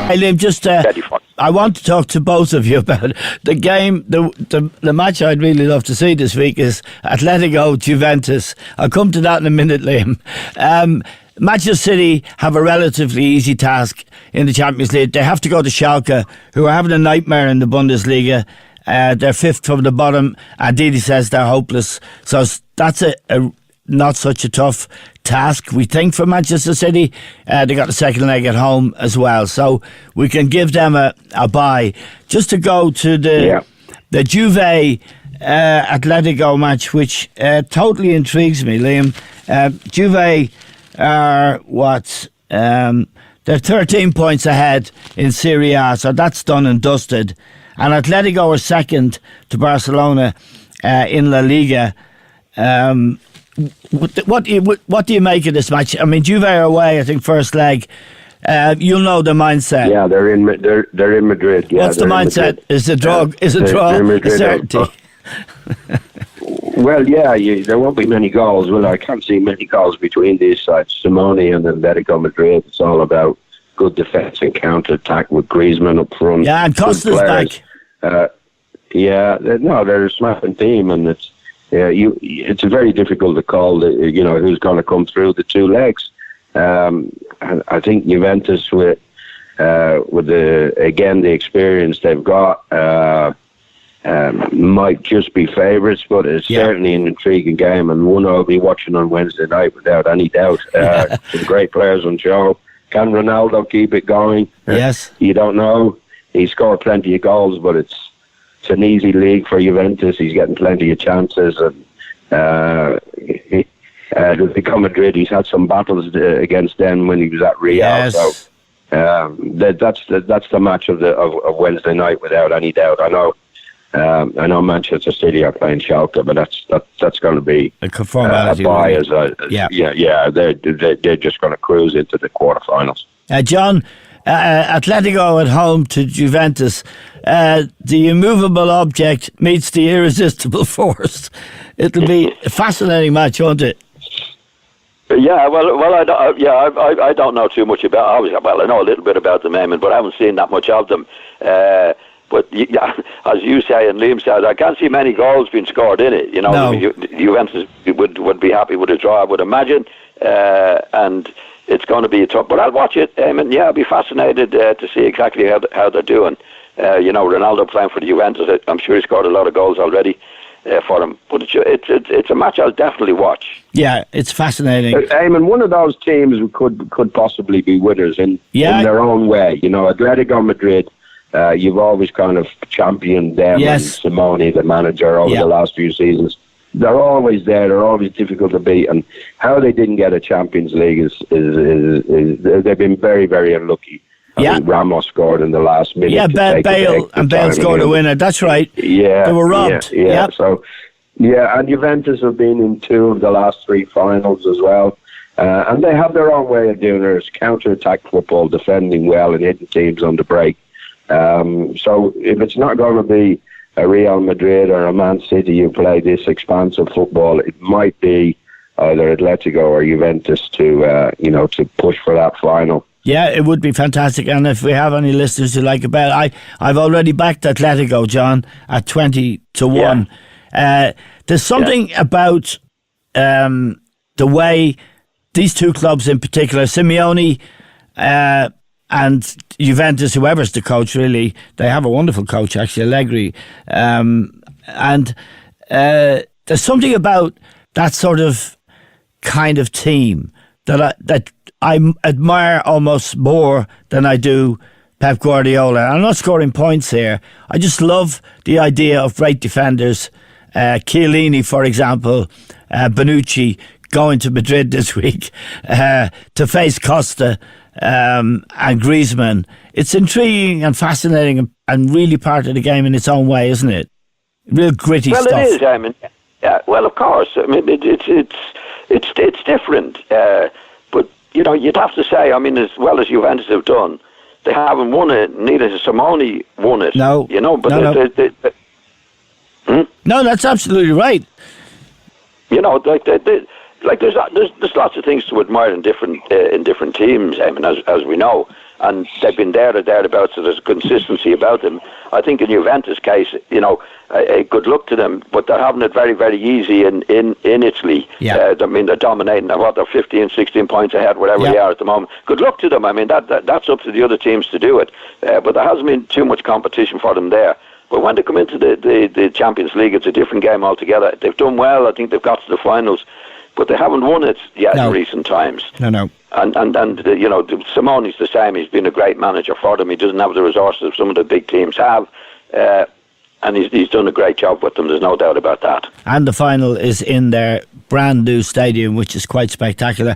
Hey, Liam, just I want to talk to both of you about the game. The match I'd really love to see this week is Atletico Juventus. I'll come to that in a minute, Liam. Manchester City have a relatively easy task in the Champions League. They have to go to Schalke, who are having a nightmare in the Bundesliga. They're fifth from the bottom, and Didi says they're hopeless. So that's a not such a tough task, we think, for Manchester City. They got the second leg at home as well, so we can give them a bye. Just to go to the Juve Atletico match, which totally intrigues me, Liam. Juve are they're 13 points ahead in Serie A, so that's done and dusted. And Atletico are second to Barcelona in La Liga. What do you make of this match? I mean, Juve are away, I think, first leg. You'll know the mindset. Yeah, they're in Madrid. Yeah, what's the mindset? Is it draw? Is it draw? A certainty? Well, yeah, there won't be many goals. Well, I can't see many goals between these sides. Simone and Atletico Madrid. It's all about good defence and counter-attack with Griezmann up front. Yeah, and Costa's back. They're a smashing team, and it's very difficult to call who's going to come through the two legs. And I think Juventus with the experience they've got might just be favourites, but it's certainly an intriguing game, and one I'll be watching on Wednesday night without any doubt. Some great players on show. Can Ronaldo keep it going? Yes. You don't know. He scored plenty of goals, but it's an easy league for Juventus. He's getting plenty of chances, and Atletico Madrid, he's had some battles against them when he was at Real. Yes. So that's the match of Wednesday night without any doubt. I know Manchester City are playing Schalke, but that's going to be a formality. They're just going to cruise into the quarterfinals. John, Atletico at home to Juventus. The immovable object meets the irresistible force. It'll be a fascinating match, won't it? Yeah, I don't know too much about. I know a little bit about them, Eamon, but I haven't seen that much of them. But as you say and Liam said, I can't see many goals being scored in it. No. I mean, Juventus would be happy with a draw, I would imagine, and it's going to be a tough. But I'll watch it, and I'll be fascinated to see exactly how they're doing. Ronaldo playing for the Juventus, I'm sure he scored a lot of goals already for them. But it's a match I'll definitely watch. Yeah, it's fascinating. Eamon, one of those teams could possibly be winners in their own way. Atletico Madrid. You've always kind of championed them and Simone, the manager, over the last few seasons. They're always there. They're always difficult to beat. And how they didn't get a Champions League is they've been very, very unlucky. I think Ramos scored in the last minute. Yeah, Bale scored a winner. That's right. Yeah, they were robbed. Yeah. So, and Juventus have been in 2 of the last 3 finals as well. And they have their own way of doing it. It's counter-attack football, defending well and hitting teams on the break. So if it's not going to be a Real Madrid or a Man City who play this expansive football, it might be either Atletico or Juventus to push for that final. Yeah, it would be fantastic. And if we have any listeners who like a bet, I've already backed Atletico, John, at 20-1. There's something about the way these two clubs in particular, Simeone and Juventus, whoever's the coach, really, they have a wonderful coach, actually, Allegri. And there's something about that sort of kind of team that I admire almost more than I do Pep Guardiola. I'm not scoring points here. I just love the idea of great defenders. Chiellini, for example, Bonucci going to Madrid this week to face Costa and Griezmann. It's intriguing and fascinating and really part of the game in its own way, isn't it? Real gritty stuff. Well, it is. I mean, well, of course. I mean, it's different. But you'd have to say, I mean, as well as Juventus have done, they haven't won it. Neither has Simone won it. No, but no, that's absolutely right. There's lots of things to admire in different teams. I mean, as we know, and they've been there or thereabouts, so there's a consistency about them. I think in Juventus' case, good luck to them, but they're having it very, very easy in Italy. Yeah. I mean, they're dominating. They're 15, 16 points ahead, whatever they are at the moment. Good luck to them. I mean, that's up to the other teams to do it. But there hasn't been too much competition for them there. But when they come into the Champions League, it's a different game altogether. They've done well. I think they've got to the finals, but they haven't won it yet in recent times. No. And Simone's the same. He's been a great manager for them. He doesn't have the resources some of the big teams have. And he's done a great job with them, there's no doubt about that. And the final is in their brand new stadium, which is quite spectacular.